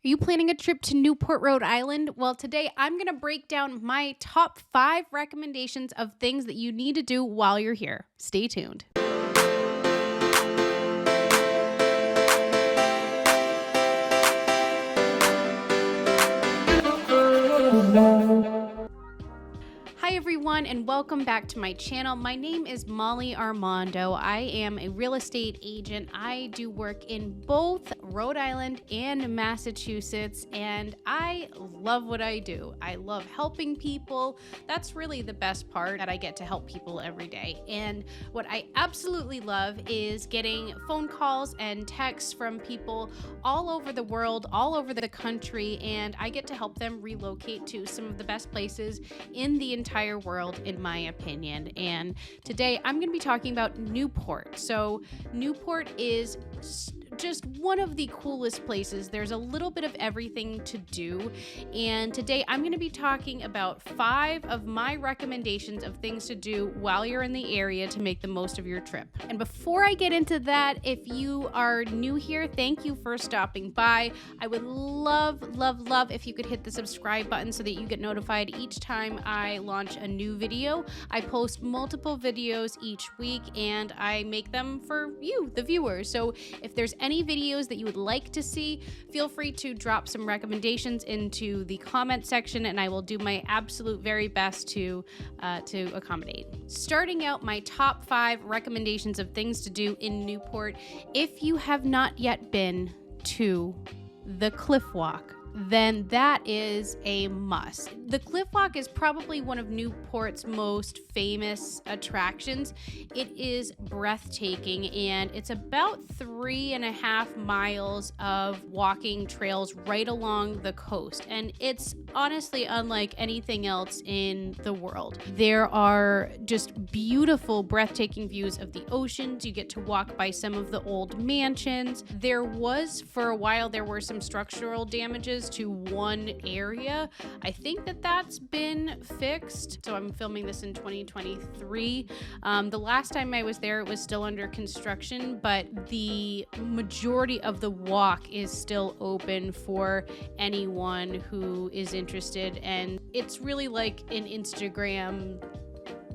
Are you planning a trip to Newport, Rhode Island? Well, today I'm going to break down my top 5 recommendations of things that you need to do while you're here. Stay tuned. Hi everyone and welcome back to my channel. My name is Molly Armando. I am a real estate agent. I do work in both Rhode Island and Massachusetts, and I love what I do. I love helping people. That's really the best part, that I get to help people every day. And what I absolutely love is getting phone calls and texts from people all over the world, all over the country, and I get to help them relocate to some of the best places in the entire world, in my opinion. And today I'm going to be talking about Newport. So Newport is just one of the coolest places. There's a little bit of everything to do, and today I'm going to be talking about 5 of my recommendations of things to do while you're in the area to make the most of your trip. And before I get into that, if you are new here, thank you for stopping by. I would love if you could hit the subscribe button so that you get notified each time I launch a new video. I post multiple videos each week and I make them for you, the viewers. So if there's any videos that you would like to see, feel free to drop some recommendations into the comment section and I will do my absolute very best to accommodate. Starting out my top 5 recommendations of things to do in Newport. If you have not yet been to the Cliff Walk, then that is a must. The Cliff Walk is probably one of Newport's most famous attractions. It is breathtaking and it's about 3.5 miles of walking trails right along the coast. And it's honestly unlike anything else in the world. There are just beautiful, breathtaking views of the oceans. You get to walk by some of the old mansions. For a while, there were some structural damages to one area. I think that's been fixed. So I'm filming this in 2023. The last time I was there, it was still under construction, but the majority of the walk is still open for anyone who is interested. And it's really like an Instagram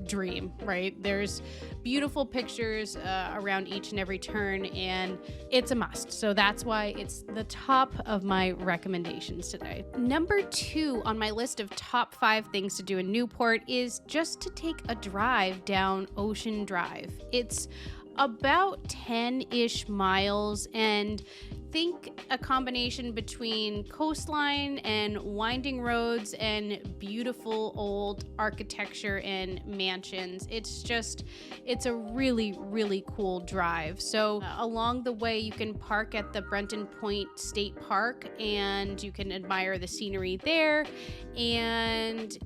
dream, right? There's beautiful pictures around each and every turn, and it's a must. So that's why it's the top of my recommendations today. Number 2 on my list of top 5 things to do in Newport is just to take a drive down Ocean Drive. It's about 10-ish miles, and think a combination between coastline and winding roads and beautiful old architecture and mansions. It's a really cool drive. So along the way, you can park at the Brenton Point State Park and you can admire the scenery there. And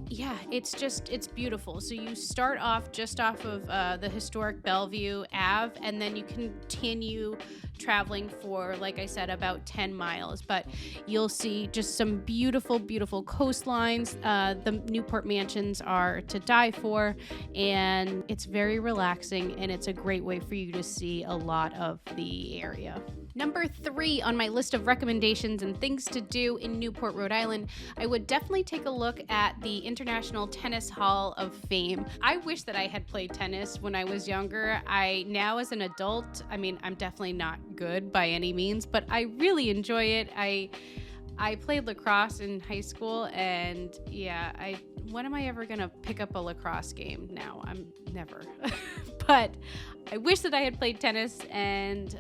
yeah, it's beautiful. So you start off just off of the historic Bellevue Ave, and then you continue traveling for, like I said, about 10 miles. But you'll see just some beautiful coastlines. The Newport mansions are to die for, and it's very relaxing, and it's a great way for you to see a lot of the area. Number 3 on my list of recommendations and things to do in Newport, Rhode Island, I would definitely take a look at the International Tennis Hall of Fame. I wish that I had played tennis when I was younger. Now as an adult, I'm definitely not good by any means, but I really enjoy it. I played lacrosse in high school, and yeah, when am I ever gonna pick up a lacrosse game now? I'm never. But I wish that I had played tennis, and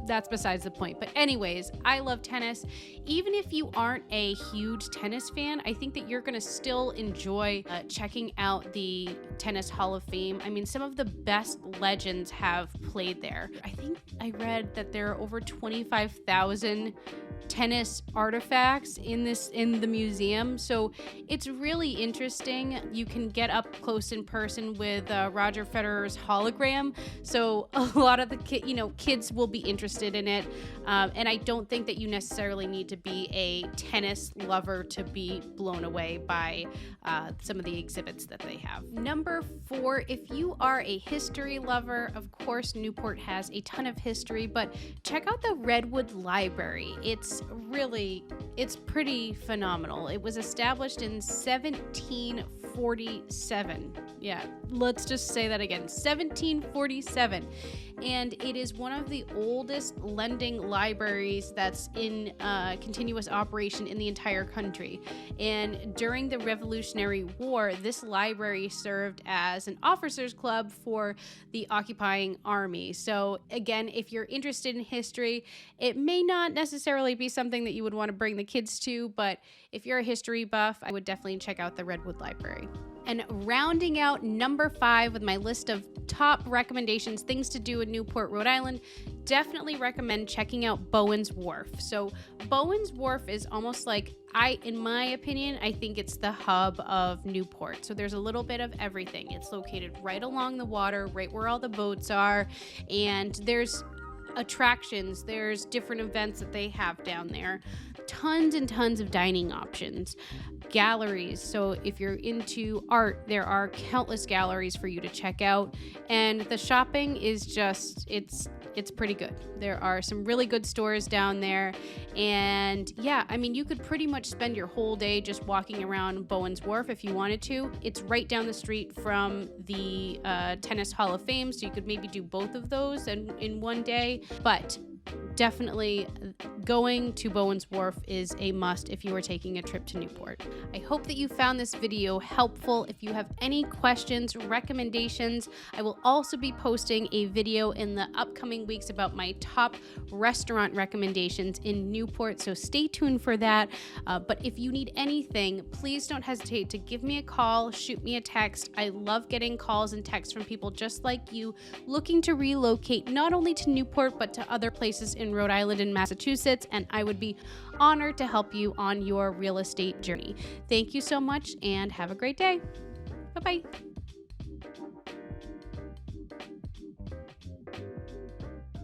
that's besides the point. But anyways, I love tennis. Even if you aren't a huge tennis fan, I think that you're going to still enjoy checking out the Tennis Hall of Fame. Some of the best legends have played there. I think I read that there are over 25,000 tennis artifacts in the museum. So it's really interesting. You can get up close in person with Roger Federer's hologram. So a lot of the kids will be interested in it. And I don't think that you necessarily need to be a tennis lover to be blown away by some of the exhibits that they have. Number number 4, if you are a history lover, of course, Newport has a ton of history, but check out the Redwood Library. It's pretty phenomenal. It was established in 1747. Yeah, let's just say that again, 1747. And it is one of the oldest lending libraries that's in continuous operation in the entire country. And during the Revolutionary War, this library served as an officers' club for the occupying army. So again, if you're interested in history, it may not necessarily be something that you would want to bring the kids to, but if you're a history buff, I would definitely check out the Redwood Library. And rounding out number 5 with my list of top recommendations, things to do in Newport, Rhode Island, definitely recommend checking out Bowen's Wharf. So Bowen's Wharf is almost like, in my opinion, I think it's the hub of Newport. So there's a little bit of everything. It's located right along the water, right where all the boats are, and there's attractions, there's different events that they have down there, tons and tons of dining options, galleries. So if you're into art, there are countless galleries for you to check out, and the shopping is just, it's pretty good. There are some really good stores down there, and yeah, I mean, you could pretty much spend your whole day just walking around Bowen's Wharf if you wanted to. It's right down the street from the Tennis Hall of Fame, so you could maybe do both of those in one day, but definitely going to Bowen's Wharf is a must if you are taking a trip to Newport. I hope that you found this video helpful. If you have any questions, recommendations, I will also be posting a video in the upcoming weeks about my top restaurant recommendations in Newport, so stay tuned for that. But if you need anything, please don't hesitate to give me a call, shoot me a text. I love getting calls and texts from people just like you looking to relocate not only to Newport but to other places in Rhode Island and Massachusetts, and I would be honored to help you on your real estate journey. Thank you so much and have a great day. Bye-bye.